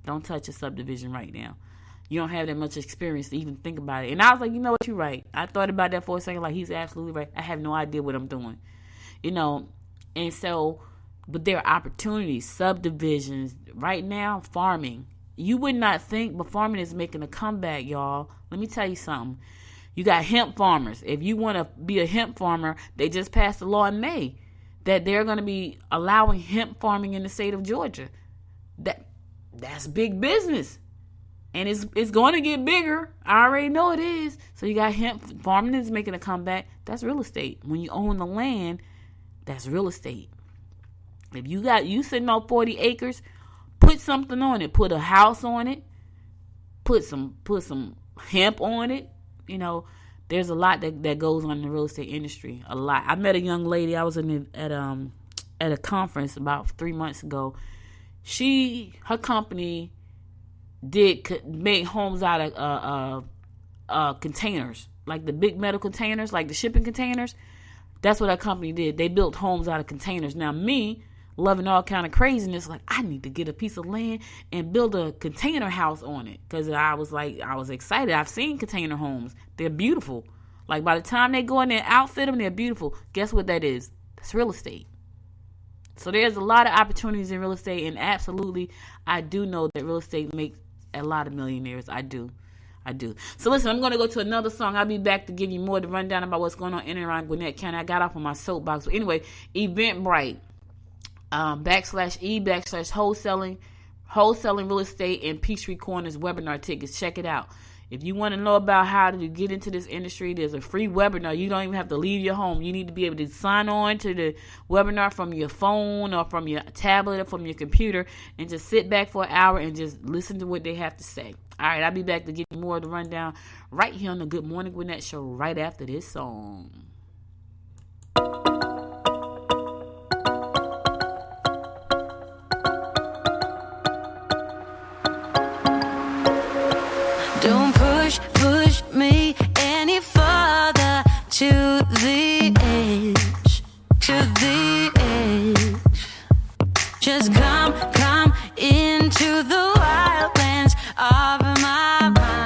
Don't touch a subdivision right now. You don't have that much experience to even think about it. And I was like, you know what, you're right. I thought about that for a second. Like, he's absolutely right. I have no idea what I'm doing. And so, but there are opportunities, subdivisions. Right now, farming. You would not think, but farming is making a comeback, y'all. Let me tell you something. You got hemp farmers. If you want to be a hemp farmer, they just passed a law in May that they're going to be allowing hemp farming in the state of Georgia. That's big business. And it's going to get bigger. I already know it is. So you got hemp farming is making a comeback. That's real estate. When you own the land, that's real estate. If you sitting on 40 acres, put something on it. Put a house on it. Put some hemp on it. There's a lot that goes on in the real estate industry. A lot. I met a young lady. I was at a conference about 3 months ago. Her company made homes out of containers, like the big metal containers, like the shipping containers. That's what our company did. They built homes out of containers. Now, me, loving all kind of craziness, like, I need to get a piece of land and build a container house on it, because I was excited. I've seen container homes. They're beautiful. Like, by the time they go in there and outfit them, they're beautiful. Guess what that is? That's real estate. So there's a lot of opportunities in real estate, and absolutely, I do know that real estate makes a lot of millionaires. I do. So listen, I'm going to go to another song. I'll be back to give you more of the rundown about what's going on in and around Gwinnett County. I got off on my soapbox. But anyway, Eventbrite. /wholesaling real estate and Peachtree Corners webinar tickets. Check it out. If you want to know about how to get into this industry, there's a free webinar. You don't even have to leave your home. You need to be able to sign on to the webinar from your phone or from your tablet or from your computer and just sit back for an hour and just listen to what they have to say. All right, I'll be back to give you more of the rundown right here on the Good Morning Gwinnett show right after this song. Don't push me any further to the edge, Just come into the wildlands of my mind.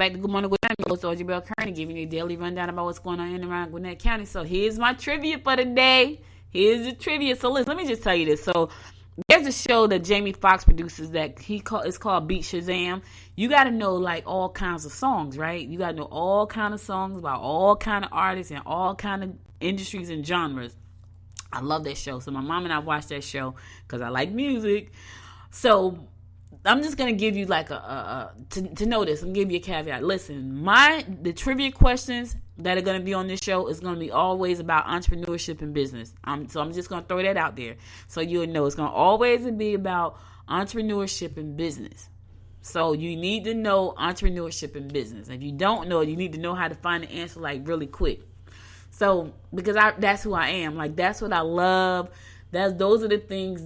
back to Good Morning Gwinnett. I'm your host, Audrey Bell Kearney, giving you a daily rundown about what's going on in and around Gwinnett County. So here's my trivia for the day. Here's the trivia. So listen, let me just tell you this. So there's a show that Jamie Foxx produces that it's called Beat Shazam. You got to know like all kinds of songs, right? You got to know all kind of songs about all kind of artists and all kind of industries and genres. I love that show. So my mom and I watched that show because I like music. So I'm just gonna give you like to know this. I'm gonna give you a caveat. Listen, the trivia questions that are gonna be on this show is gonna be always about entrepreneurship and business. So I'm just gonna throw that out there so you'll know it's gonna always be about entrepreneurship and business. So you need to know entrepreneurship and business. If you don't know, you need to know how to find the answer like really quick. So because that's who I am. Like that's what I love. Those are the things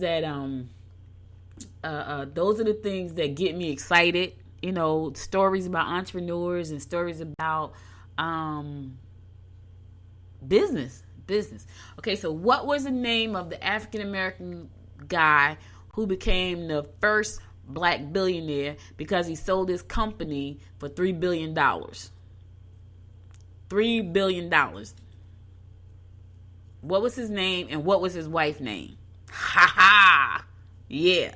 that get me excited. You know, stories about entrepreneurs and stories about business. Okay, so what was the name of the African American guy who became the first black billionaire because he sold his company for $3 billion? $3 billion. What was his name and what was his wife's name? Ha ha! Yeah.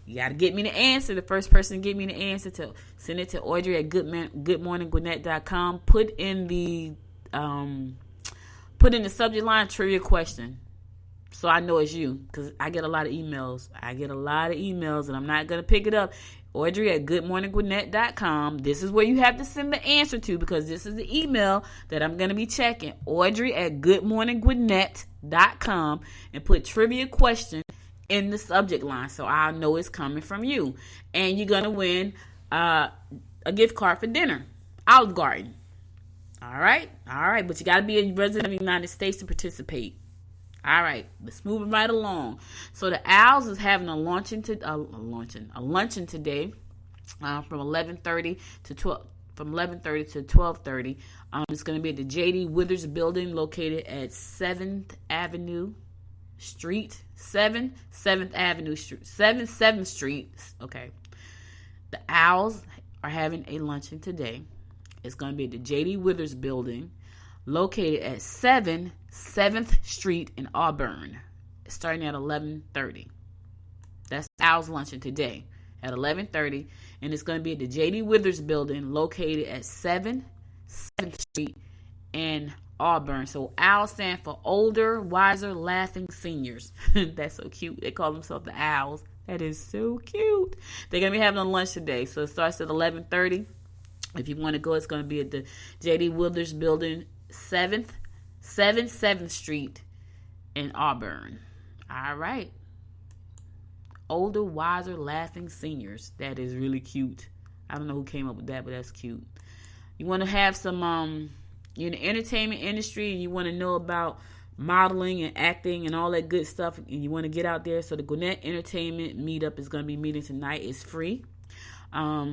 You got to get me the answer. The first person to get me the answer, to send it to Audrey at goodmorninggwinnett.com. Put in the subject line trivia question, so I know it's you, because I get a lot of emails. And I'm not gonna pick it up. Audrey at goodmorninggwinnett.com. This is where you have to send the answer to, because this is the email that I'm gonna be checking. Audrey at goodmorninggwinnett.com, and put trivia question in the subject line so I'll know it's coming from you. And you're going to win a gift card for dinner. Olive Garden. All right. But you got to be a resident of the United States to participate. All right. Let's move it right along. So the Owls is having a luncheon today from 11:30 to 12. From 11:30 to 12:30. It's going to be at the J.D. Withers building located at 7th Avenue Street. 7th Avenue Street. 7th Street. Okay. The Owls are having a luncheon today. It's going to be at the J.D. Withers building located at 7th Street in Auburn, starting at 11:30. That's the Owls luncheon today at 11:30, and it's going to be at the J.D. Withers building located at 7th Street in Auburn. So OWL stand for Older, Wiser, Laughing Seniors. That's so cute. They call themselves the Owls. That is so cute. They're going to be having a lunch today. So it starts at 11:30. If you want to go, it's going to be at the J.D. Withers building, 7th Street in Auburn. All right. Older, Wiser, Laughing Seniors. That is really cute. I don't know who came up with that, but that's cute. You want to have some you're in the entertainment industry and you want to know about modeling and acting and all that good stuff, and you want to get out there. So the Gwinnett Entertainment Meetup is going to be meeting tonight. It's free. Are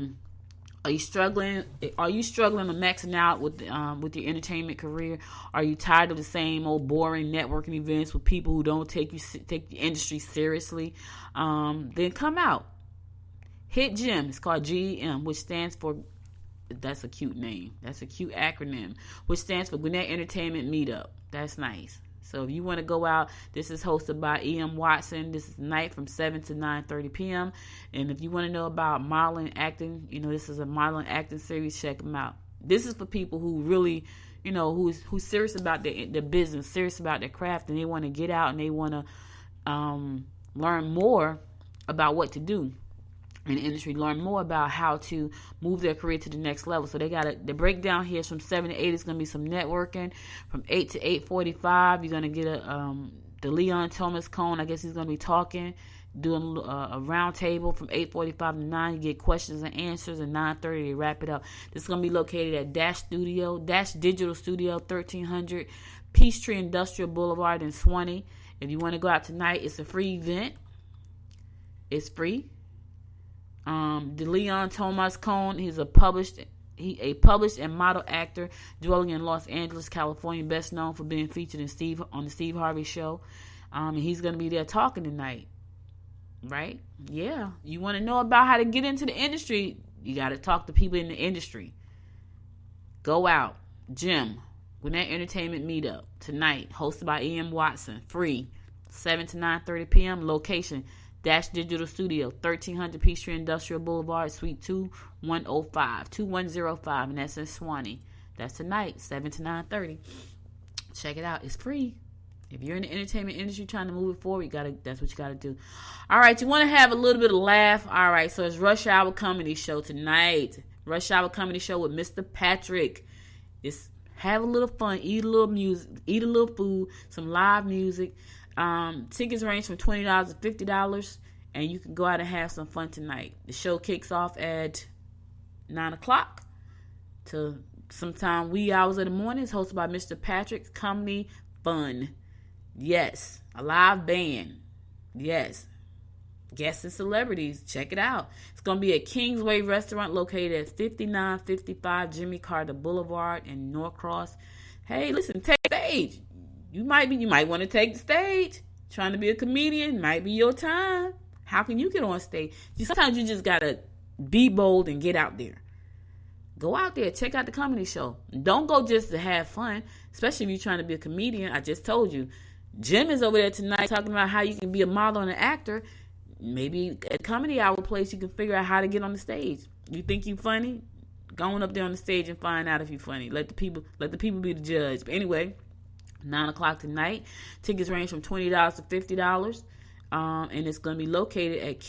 you struggling to maxing out with your entertainment career? Are you tired of the same old boring networking events with people who don't take the industry seriously? Then come out. Hit Gym. It's called GEM, which stands for, that's a cute name. That's a cute acronym, which stands for Gwinnett Entertainment Meetup. That's nice. So if you want to go out, this is hosted by E.M. Watson. This is tonight from 7 to 9:30 p.m. And if you want to know about modeling, acting, this is a modeling acting series. Check them out. This is for people who really, who's serious about their business, serious about their craft, and they want to get out and they want to learn more about what to do in the industry, learn more about how to move their career to the next level. So the breakdown here is from 7 to 8. It's going to be some networking. From 8 to 8:45, you're going to get the Leon Thomas Cone. I guess he's going to be talking, doing a round table. From 8:45 to 9, you get questions and answers, and 9:30 they wrap it up. This is going to be located at Dash Digital Studio, 1300 Peachtree Industrial Boulevard in Swanee. If you want to go out tonight, it's a free event. It's free. The Leon Thomas Cone, he's a published and model actor dwelling in Los Angeles, California, best known for being featured on the Steve Harvey Show. And he's going to be there talking tonight. Right? Yeah. You want to know about how to get into the industry, you got to talk to people in the industry. Go out. Gym. Gwinnett Entertainment Meetup tonight, hosted by E.M. Watson. Free. 7 to 9:30 p.m. Location, Dash Digital Studio, 1300 Peachtree Industrial Boulevard, Suite 2105, and that's in Swanee. That's tonight, 7 to 9:30. Check it out. It's free. If you're in the entertainment industry trying to move it forward, that's what you gotta do. All right, you want to have a little bit of laugh. All right, so it's Rush Hour Comedy Show tonight. Rush Hour Comedy Show with Mr. Patrick. Just have a little fun, eat a little music, eat a little food, some live music. Tickets range from $20 to $50, and you can go out and have some fun tonight. The show kicks off at 9 o'clock to sometime wee hours of the morning. It's hosted by Mr. Patrick. Comedy fun. Yes. A live band. Yes. Guests and celebrities. Check it out. It's going to be at Kingsway Restaurant located at 5955 Jimmy Carter Boulevard in Norcross. Hey, listen, take the stage. You might want to take the stage. Trying to be a comedian might be your time. How can you get on stage? Sometimes you just got to be bold and get out there. Go out there. Check out the comedy show. Don't go just to have fun, especially if you're trying to be a comedian. I just told you. Jim is over there tonight talking about how you can be a model and an actor. Maybe at Comedy Hour place you can figure out how to get on the stage. You think you funny? Go on up there on the stage and find out if you're funny. Let the people be the judge. But anyway, 9 o'clock tonight. Tickets range from $20 to $50. And it's going to be located at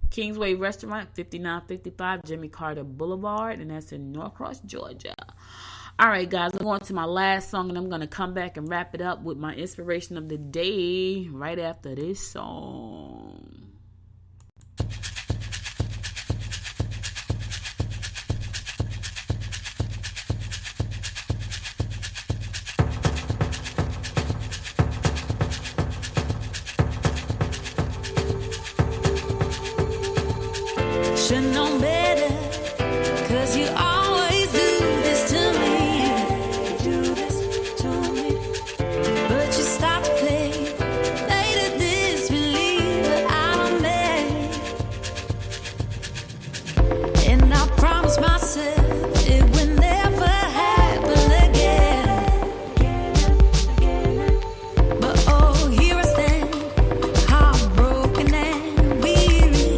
Kingsway Restaurant, 5955 Jimmy Carter Boulevard, and that's in Norcross, Georgia. All right, guys, I'm going to my last song, and I'm going to come back and wrap it up with my inspiration of the day right after this song. Should know better, 'cause you always do this to me. You do this to me. But you stop to play to disbelieve that I don't make. And I promise myself it would never happen again. But oh, here I stand, heartbroken and weary.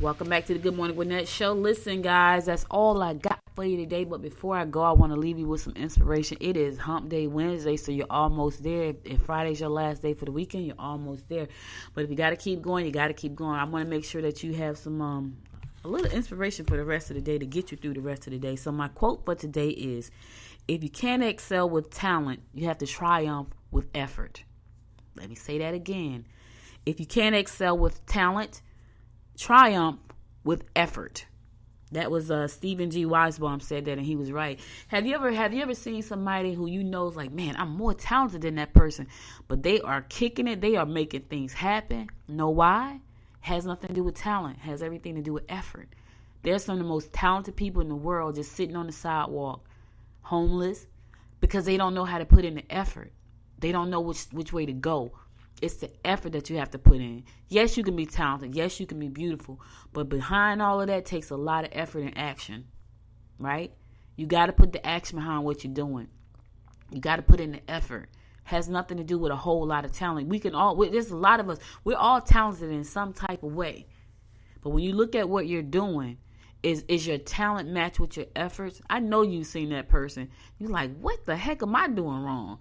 Welcome back to the Good Morning Gwinnett Show. Listen, guys, that's all I got for you today. But before I go, I want to leave you with some inspiration. It is Hump Day Wednesday, so you're almost there. If Friday's your last day for the weekend, you're almost there. But if you got to keep going, you got to keep going. I want to make sure that you have some a little inspiration for the rest of the day to get you through the rest of the day. So my quote for today is, if you can't excel with talent, you have to triumph with effort. Let me say that again. If you can't excel with talent, triumph with effort. That was Stephen G. Weisbaum said that, and he was right. Have you ever seen somebody who you know is like, man, I'm more talented than that person, but they are kicking it, they are making things happen? Know why? Has nothing to do with talent. Has everything to do with effort. There's some of the most talented people in the world just sitting on the sidewalk, homeless, because they don't know how to put in the effort. They don't know which way to go. It's the effort that you have to put in. Yes, you can be talented. Yes, you can be beautiful. But behind all of that takes a lot of effort and action, right? You got to put the action behind what you're doing. You got to put in the effort. Has nothing to do with a whole lot of talent. There's a lot of us. We're all talented in some type of way. But when you look at what you're doing, is your talent match with your efforts? I know you've seen that person. You're like, what the heck am I doing wrong?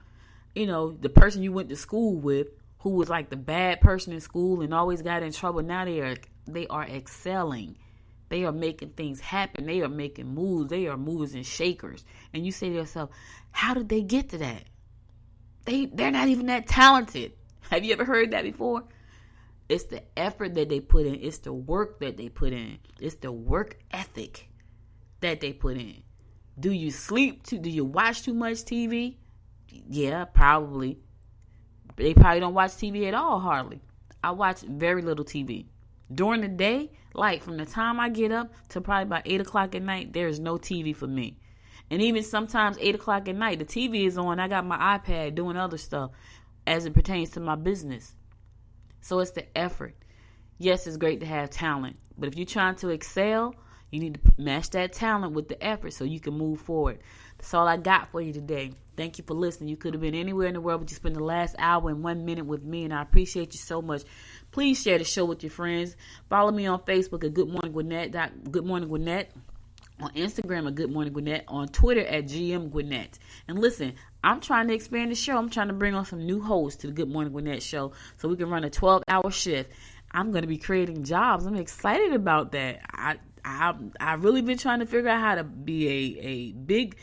You know, the person you went to school with, who was like the bad person in school and always got in trouble. Now they are excelling. They are making things happen. They are making moves. They are movers and shakers. And you say to yourself, how did they get to that? They're not even that talented. Have you ever heard that before? It's the effort that they put in. It's the work that they put in. It's the work ethic that they put in. Do you sleep? Do you watch too much TV? Yeah, probably. They probably don't watch TV at all, hardly. I watch very little TV. During the day, like from the time I get up to probably about 8 o'clock at night, there is no TV for me. And even sometimes 8 o'clock at night, the TV is on. I got my iPad doing other stuff as it pertains to my business. So it's the effort. Yes, it's great to have talent. But if you're trying to excel, you need to match that talent with the effort so you can move forward. That's all I got for you today. Thank you for listening. You could have been anywhere in the world, but you spent the last hour and 1 minute with me, and I appreciate you so much. Please share the show with your friends. Follow me on Facebook at Good Morning Gwinnett, Good Morning Gwinnett, on Instagram at Good Morning Gwinnett, on Twitter at GM Gwinnett. And listen, I'm trying to expand the show. I'm trying to bring on some new hosts to the Good Morning Gwinnett show so we can run a 12-hour shift. I'm going to be creating jobs. I'm excited about that. I've really been trying to figure out how to be a big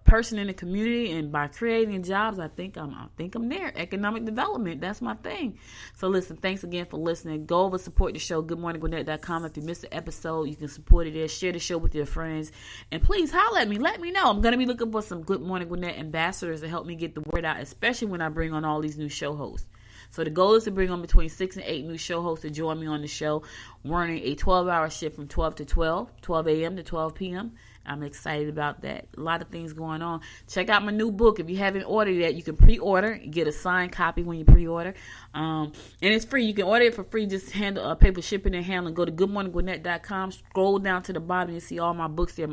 person in the community, and by creating jobs, I think I'm there. Economic development, that's my thing. So listen, thanks again for listening. Go over, support the show, goodmorninggwinnett.com. If you missed the episode, you can support it there. Share the show with your friends, and please holler at me. Let me know. I'm going to be looking for some Good Morning Gwinnett ambassadors to help me get the word out, especially when I bring on all these new show hosts. So the goal is to bring on between 6 and 8 new show hosts to join me on the show, running a 12-hour shift from 12 a.m. to 12 p.m. I'm excited about that. A lot of things going on. Check out my new book. If you haven't ordered it, you can pre-order. Get a signed copy when you pre-order. And it's free. You can order it for free. Just pay for shipping and handling. Go to goodmorninggwinnett.com. Scroll down to the bottom. You see all my books there.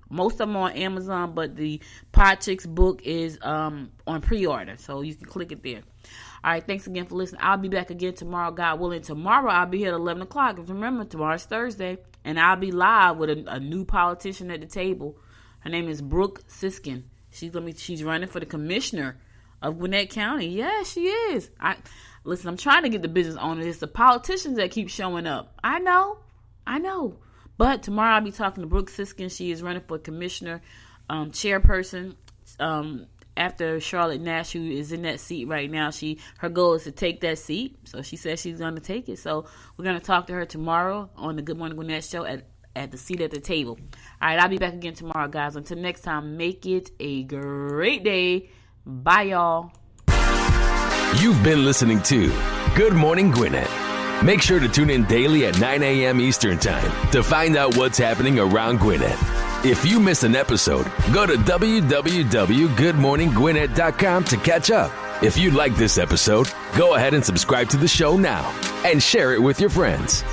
Most of them are on Amazon, but the Pod Chicks book is on pre-order. So you can click it there. All right, thanks again for listening. I'll be back again tomorrow, God willing. Tomorrow I'll be here at 11 o'clock. Remember, tomorrow's Thursday, and I'll be live with a new politician at the table. Her name is Brooke Siskin. She's running for the commissioner of Gwinnett County. Yeah, she is. Listen, I'm trying to get the business owners. It's the politicians that keep showing up. I know. But tomorrow I'll be talking to Brooke Siskin. She is running for commissioner, chairperson. After Charlotte Nash, who is in that seat right now, her goal is to take that seat. So she says she's going to take it. So we're going to talk to her tomorrow on the Good Morning Gwinnett show at the seat at the table. All right, I'll be back again tomorrow, guys. Until next time, make it a great day. Bye, y'all. You've been listening to Good Morning Gwinnett. Make sure to tune in daily at 9 a.m. Eastern Time to find out what's happening around Gwinnett. If you missed an episode, go to www.goodmorninggwinnett.com to catch up. If you like this episode, go ahead and subscribe to the show now and share it with your friends.